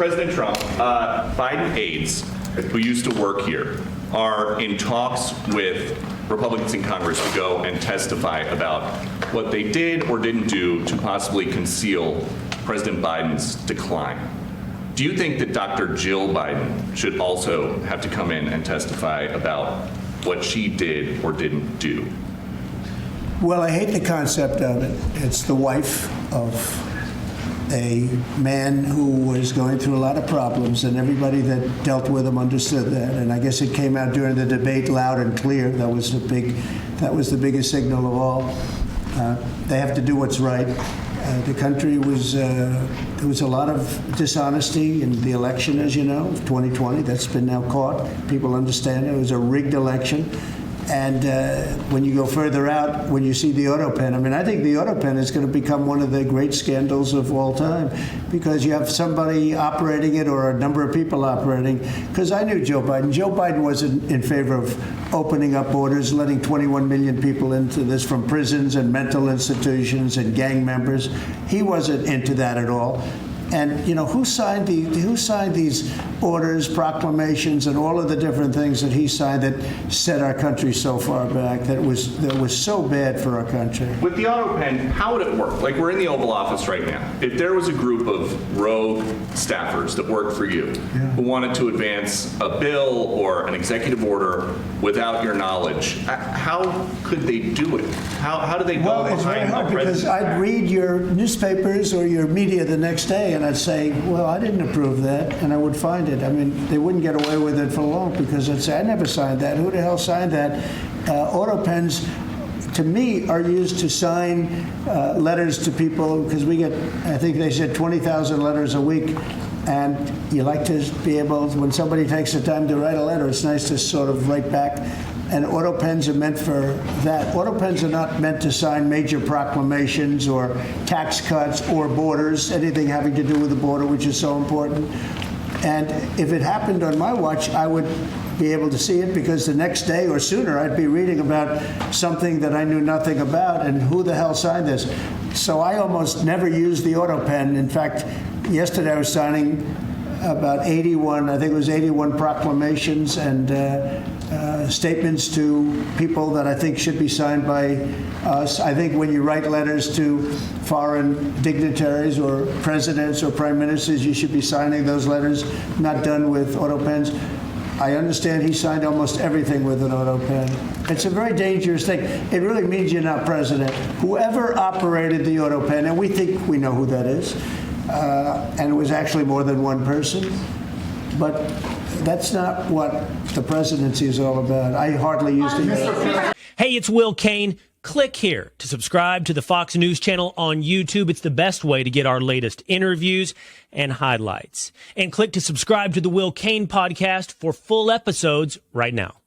President Trump, Biden aides who used to work here are in talks with Republicans in Congress to go and testify about what they did or didn't do to possibly conceal President Biden's decline. Do you think that Dr. Jill Biden should also have to come in and testify about what she did or didn't do? Well, I hate the concept of it. It's the wife of a man who was going through a lot of problems, and everybody that dealt with him understood that. And I guess it came out during the debate loud and clear. That was the biggest signal of all. They have to do what's right. The country was there was a lot of dishonesty in the election, as you know, 2020. That's been now caught. People understand it was a rigged election. And when you go further out, when you see the autopen, I mean, I think the autopen is going to become one of the great scandals of all time, because you have somebody operating it or a number of people operating. Because I knew Joe Biden. Joe Biden wasn't in favor of opening up borders, letting 21 million people into this from prisons and mental institutions and gang members. He wasn't into that at all. And you know, who signed these orders, proclamations, and all of the different things that he signed that set our country so far back, that was so bad for our country? With the autopen, how would it work? Like, we're in the Oval Office right now. If there was a group of rogue staffers that worked for you who wanted to advance a bill or an executive order without your knowledge, how could they do it? How do they go Well, it's very hard, because I'd read your newspapers or your media the next day, and I'd say, well, I didn't approve that, and I would find it. I mean, they wouldn't get away with it for long, because I'd say, I never signed that. Who the hell signed that? Autopens, to me, are used to sign letters to people, because we get, I think they said 20,000 letters a week, and you like to be able, when somebody takes the time to write a letter, it's nice to sort of write back. And autopens are meant for that. Autopens are not meant to sign major proclamations or tax cuts or borders, anything having to do with the border, which is so important. And if it happened on my watch, I would be able to see it, because the next day or sooner I'd be reading about something that I knew nothing about, and who the hell signed this? So I almost never use the autopen. In fact, yesterday I was signing about 81, I think it was 81 proclamations and statements to people that I think should be signed by us. I think when you write letters to foreign dignitaries or presidents or prime ministers, you should be signing those letters, not done with autopens. I understand he signed almost everything with an autopen. It's a very dangerous thing. It really means you're not president. Whoever operated the autopen, and we think we know who that is, and it was actually more than one person, but that's not what the presidency is all about. I hardly used it. Hey, it's Will Cain. Click here to subscribe to the Fox News channel on YouTube. It's the best way to get our latest interviews and highlights. And click to subscribe to the Will Cain podcast for full episodes right now.